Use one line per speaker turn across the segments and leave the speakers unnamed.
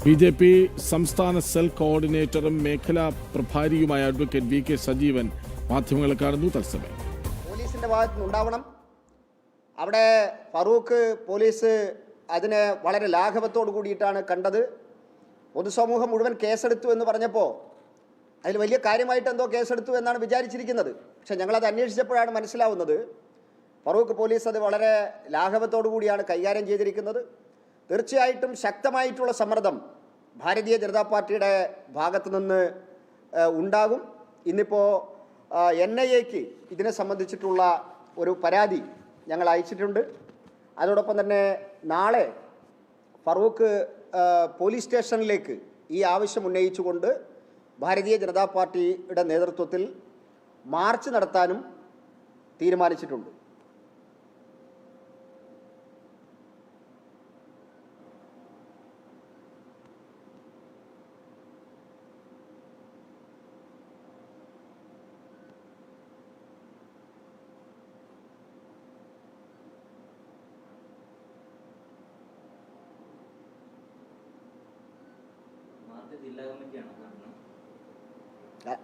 BJP. സംസ്ഥാന cell കോർഡിനേറ്ററും മേഖലാ പ്രഭാരിയുമായ advocate VK. Sajeevan മാധ്യമങ്ങളെ കാണുന്നു. തത്സമയം
പോലീസിൻ്റെ ഭാഗത്തുനിന്ന് ഉണ്ടാവണം. അവിടെ ഫറൂഖ് പോലീസ് അതിനെ വളരെ ലാഘവത്തോടു കൂടിയിട്ടാണ് കണ്ടത്. പൊതുസമൂഹം മുഴുവൻ കേസെടുത്തു എന്ന് പറഞ്ഞപ്പോൾ അതിൽ വലിയ കാര്യമായിട്ട് എന്തോ കേസെടുത്തു എന്നാണ് വിചാരിച്ചിരിക്കുന്നത്. പക്ഷേ ഞങ്ങളത് അന്വേഷിച്ചപ്പോഴാണ് മനസ്സിലാവുന്നത് ഫറൂഖ് പോലീസ് അത് വളരെ ലാഘവത്തോടു കൂടിയാണ് കൈകാര്യം ചെയ്തിരിക്കുന്നത്. തീർച്ചയായിട്ടും ശക്തമായിട്ടുള്ള സമ്മർദ്ദം ഭാരതീയ ജനതാ പാർട്ടിയുടെ ഭാഗത്തു നിന്ന് ഉണ്ടാകും. ഇന്നിപ്പോൾ NIAക്ക് ഇതിനെ സംബന്ധിച്ചിട്ടുള്ള ഒരു പരാതി ഞങ്ങൾ അയച്ചിട്ടുണ്ട്. അതോടൊപ്പം തന്നെ നാളെ ഫറൂഖ് പോലീസ് സ്റ്റേഷനിലേക്ക് ഈ ആവശ്യം ഉന്നയിച്ചുകൊണ്ട് ഭാരതീയ ജനതാ പാർട്ടിയുടെ നേതൃത്വത്തിൽ മാർച്ച് നടത്താനും തീരുമാനിച്ചിട്ടുണ്ട്.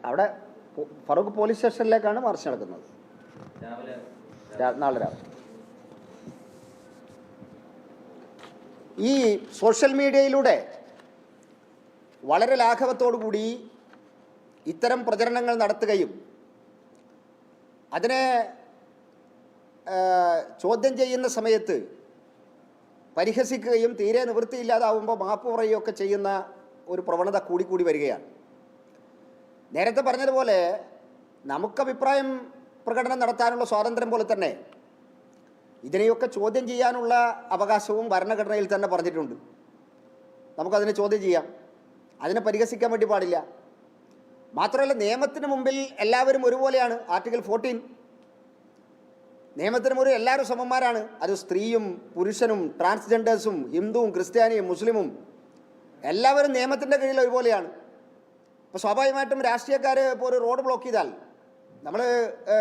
അവിടെ ഫറൂഖ് പോലീസ് സ്റ്റേഷനിലേക്കാണ് മാർച്ച് നടക്കുന്നത് നാളെ രാവിലെ. ഈ സോഷ്യൽ മീഡിയയിലൂടെ വളരെ ലാഘവത്തോടുകൂടി ഇത്തരം പ്രചരണങ്ങൾ നടത്തുകയും അതിനെ ചോദ്യം ചെയ്യുന്ന സമയത്ത് പരിഹസിക്കുകയും തീരെ നിവൃത്തിയില്ലാതാവുമ്പോൾ മാപ്പ് പറയുകയൊക്കെ ചെയ്യുന്ന ഒരു പ്രവണത കൂടിക്കൂടി വരികയാണ്. നേരത്തെ പറഞ്ഞതുപോലെ നമുക്ക് അഭിപ്രായം പ്രകടനം നടത്താനുള്ള സ്വാതന്ത്ര്യം പോലെ തന്നെ ഇതിനെയൊക്കെ ചോദ്യം ചെയ്യാനുള്ള അവകാശവും ഭരണഘടനയിൽ തന്നെ പറഞ്ഞിട്ടുണ്ട്. നമുക്കതിനെ ചോദ്യം ചെയ്യാം, അതിനെ പരിഹസിക്കാൻ വേണ്ടി പാടില്ല. മാത്രമല്ല, നിയമത്തിന് മുമ്പിൽ എല്ലാവരും ഒരുപോലെയാണ്. ആർട്ടിക്കിൾ 14 നിയമത്തിന് മുമ്പിൽ എല്ലാവരും സമന്മാരാണ്. അത് സ്ത്രീയും പുരുഷനും ട്രാൻസ്ജെൻഡേഴ്സും ഹിന്ദുവും ക്രിസ്ത്യാനിയും മുസ്ലിമും എല്ലാവരും നിയമത്തിൻ്റെ കീഴിൽ ഒരുപോലെയാണ്. അപ്പോൾ സ്വാഭാവികമായിട്ടും രാഷ്ട്രീയക്കാർ ഇപ്പോൾ ഒരു റോഡ് ബ്ലോക്ക് ചെയ്താൽ നമ്മൾ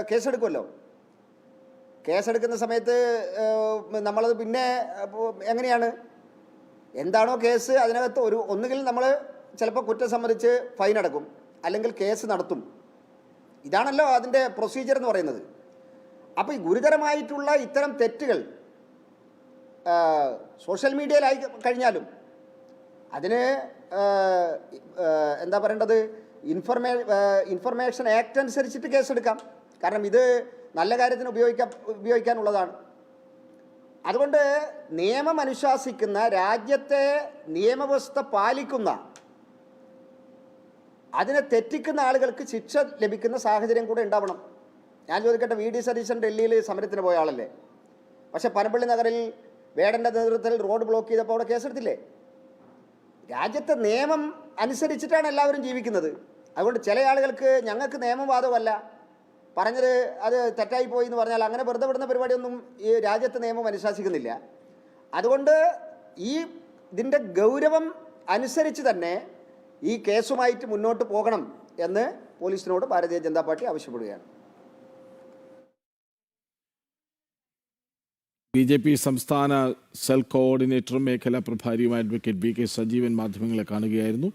കേസെടുക്കുമല്ലോ. കേസെടുക്കുന്ന സമയത്ത് നമ്മളത് പിന്നെ എങ്ങനെയാണ്, എന്താണോ കേസ് അതിനകത്ത് ഒന്നുകിൽ നമ്മൾ ചിലപ്പോൾ കുറ്റം സമ്മതിച്ച് ഫൈൻ അടക്കും, അല്ലെങ്കിൽ കേസ് നടത്തും. ഇതാണല്ലോ അതിൻ്റെ പ്രൊസീജിയർ എന്ന് പറയുന്നത്. അപ്പോൾ ഈ ഗുരുതരമായിട്ടുള്ള ഇത്തരം തെറ്റുകൾ സോഷ്യൽ മീഡിയയിലായി കഴിഞ്ഞാലും അതിന് എന്താ പറയേണ്ടത്, ഇൻഫർമേഷൻ ആക്ട് അനുസരിച്ചിട്ട് കേസെടുക്കാം. കാരണം ഇത് നല്ല കാര്യത്തിന് ഉപയോഗിക്കാനുള്ളതാണ്. അതുകൊണ്ട് നിയമം അനുശാസിക്കുന്ന, രാജ്യത്തെ നിയമവ്യവസ്ഥ പാലിക്കുന്ന, അതിനെ തെറ്റിക്കുന്ന ആളുകൾക്ക് ശിക്ഷ ലഭിക്കുന്ന സാഹചര്യം കൂടെ ഉണ്ടാവണം. ഞാൻ ചോദിക്കട്ടെ, VD സതീശൻ ഡൽഹിയിൽ സമരത്തിന് പോയ ആളല്ലേ? പക്ഷെ പനമ്പള്ളി നഗറിൽ വേടൻ്റെ നേതൃത്വത്തിൽ റോഡ് ബ്ലോക്ക് ചെയ്തപ്പോൾ അവിടെ കേസെടുത്തില്ലേ? രാജ്യത്തെ നിയമം അനുസരിച്ചിട്ടാണ് എല്ലാവരും ജീവിക്കുന്നത്. അതുകൊണ്ട് ചില ആളുകൾക്ക് ഞങ്ങൾക്ക് നിയമവാദമല്ല, പറഞ്ഞത് അത് തെറ്റായി പോയി എന്ന് പറഞ്ഞാൽ അങ്ങനെ വെറുതെ വിടുന്ന പരിപാടിയൊന്നും ഈ രാജ്യത്തെ നിയമം അനുശാസിക്കുന്നില്ല. അതുകൊണ്ട് ഇതിൻ്റെ ഗൗരവം അനുസരിച്ച് തന്നെ ഈ കേസുമായിട്ട് മുന്നോട്ട് പോകണം എന്ന് പോലീസിനോട് ഭാരതീയ ജനതാ പാർട്ടി ആവശ്യപ്പെടുകയാണ്.
ബി.ജെ.പി. സംസ്ഥാന സെൽ കോർഡിനേറ്ററും മേഖലാ പ്രഭാരിയുമായ അഡ്വക്കേറ്റ് വി.കെ. സജീവൻ മാധ്യമങ്ങളെ കാണുകയായിരുന്നു.